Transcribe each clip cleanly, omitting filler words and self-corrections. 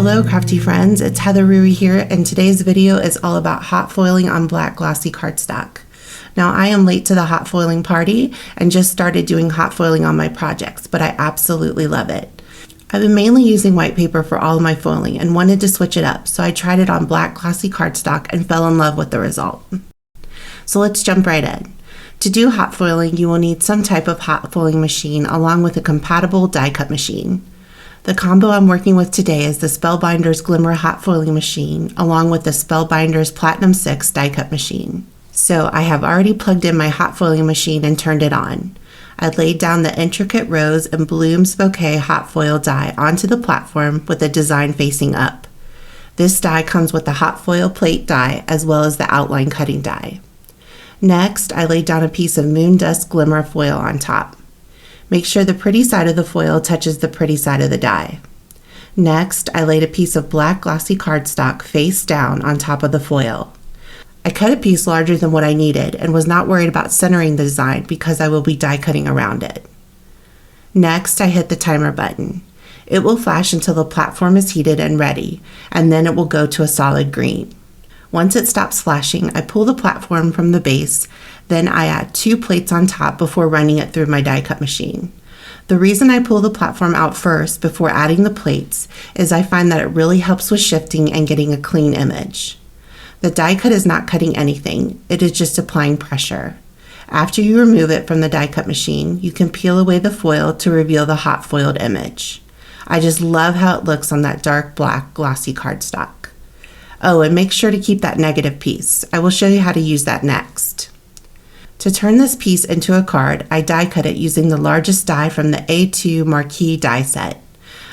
Hello crafty friends, it's Heather Rui here, and today's video is all about hot foiling on black glossy cardstock. Now I am late to the hot foiling party and just started doing hot foiling on my projects, but I absolutely love it. I've been mainly using white paper for all of my foiling and wanted to switch it up, so I tried it on black glossy cardstock and fell in love with the result. So let's jump right in. To do hot foiling, you will need some type of hot foiling machine along with a compatible die cut machine. The combo I'm working with today is the Spellbinders Glimmer hot foiling machine along with the Spellbinders Platinum 6 die cut machine. So I have already plugged in my hot foiling machine and turned it on. I laid down the intricate rose and blooms bouquet hot foil die onto the platform with the design facing up. This die comes with the hot foil plate die as well as the outline cutting die. Next, I laid down a piece of moon dust glimmer foil on top. Make sure the pretty side of the foil touches the pretty side of the die. Next, I laid a piece of black glossy cardstock face down on top of the foil. I cut a piece larger than what I needed and was not worried about centering the design because I will be die cutting around it. Next, I hit the timer button. It will flash until the platform is heated and ready, and then it will go to a solid green. Once it stops flashing, I pull the platform from the base, then I add 2 plates on top before running it through my die cut machine. The reason I pull the platform out first before adding the plates is I find that it really helps with shifting and getting a clean image. The die cut is not cutting anything, it is just applying pressure. After you remove it from the die cut machine, you can peel away the foil to reveal the hot foiled image. I just love how it looks on that dark black glossy cardstock. Oh, and make sure to keep that negative piece. I will show you how to use that next. To turn this piece into a card, I die cut it using the largest die from the A2 MARQUEE die set.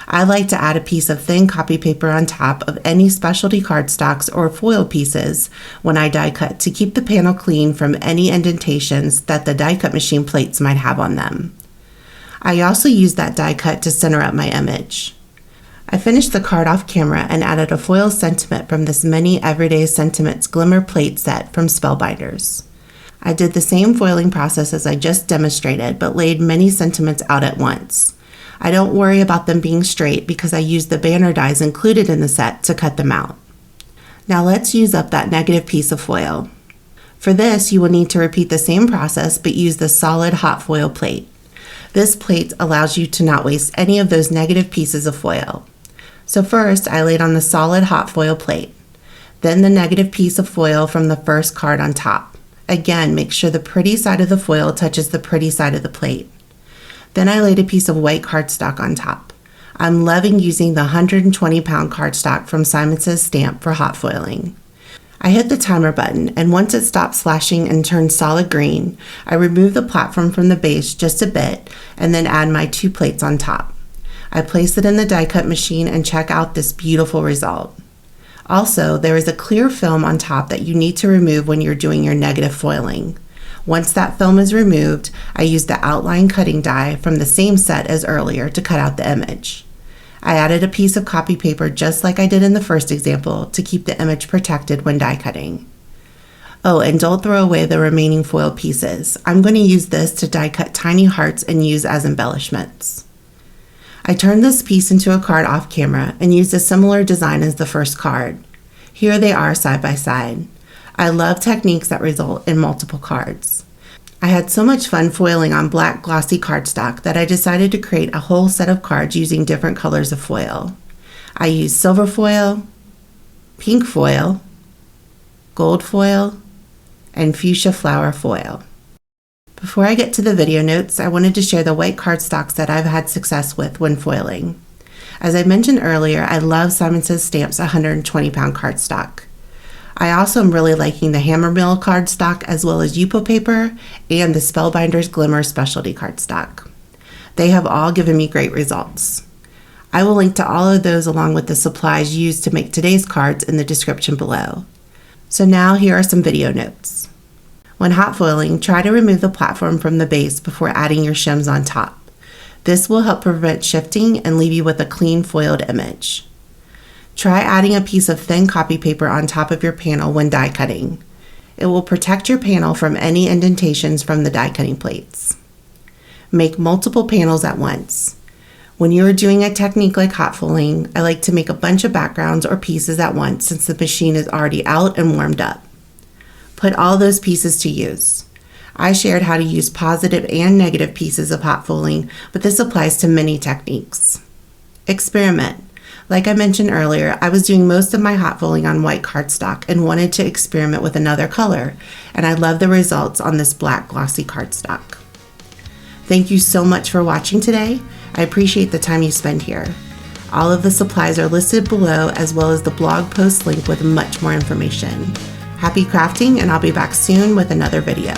I like to add a piece of thin copy paper on top of any specialty cardstocks or foil pieces when I die cut to keep the panel clean from any indentations that the die cut machine plates might have on them. I also use that die cut to center up my image. I finished the card off camera and added a foil sentiment from this Many Everyday Sentiments Glimmer plate set from Spellbinders. I did the same foiling process as I just demonstrated, but laid many sentiments out at once. I don't worry about them being straight because I used the banner dies included in the set to cut them out. Now let's use up that negative piece of foil. For this, you will need to repeat the same process but use the solid hot foil plate. This plate allows you to not waste any of those negative pieces of foil. So first, I laid on the solid hot foil plate, then the negative piece of foil from the first card on top. Again, make sure the pretty side of the foil touches the pretty side of the plate. Then I laid a piece of white cardstock on top. I'm loving using the 120-pound cardstock from Simon Says Stamp for hot foiling. I hit the timer button, and once it stops flashing and turns solid green, I remove the platform from the base just a bit and then add my 2 plates on top. I place it in the die cut machine and check out this beautiful result. Also, there is a clear film on top that you need to remove when you're doing your negative foiling. Once that film is removed, I use the outline cutting die from the same set as earlier to cut out the image. I added a piece of copy paper just like I did in the first example to keep the image protected when die cutting. Oh, and don't throw away the remaining foil pieces. I'm going to use this to die cut tiny hearts and use as embellishments. I turned this piece into a card off camera and used a similar design as the first card. Here they are side by side. I love techniques that result in multiple cards. I had so much fun foiling on black glossy cardstock that I decided to create a whole set of cards using different colors of foil. I used silver foil, pink foil, gold foil, and fuchsia flower foil. Before I get to the video notes, I wanted to share the white cardstocks that I've had success with when foiling. As I mentioned earlier, I love Simon Says Stamp's 120-pound cardstock. I also am really liking the Hammermill cardstock as well as YUPO paper and the Spellbinders Glimmer specialty cardstock. They have all given me great results. I will link to all of those along with the supplies used to make today's cards in the description below. So now here are some video notes. When hot foiling, try to remove the platform from the base before adding your shims on top. This will help prevent shifting and leave you with a clean foiled image. Try adding a piece of thin copy paper on top of your panel when die cutting. It will protect your panel from any indentations from the die cutting plates. Make multiple panels at once. When you are doing a technique like hot foiling, I like to make a bunch of backgrounds or pieces at once since the machine is already out and warmed up. Put all those pieces to use. I shared how to use positive and negative pieces of hot foiling, but this applies to many techniques. Experiment. Like I mentioned earlier, I was doing most of my hot foiling on white cardstock and wanted to experiment with another color, and I love the results on this black glossy cardstock. Thank you so much for watching today. I appreciate the time you spend here. All of the supplies are listed below, as well as the blog post link with much more information. Happy crafting, and I'll be back soon with another video.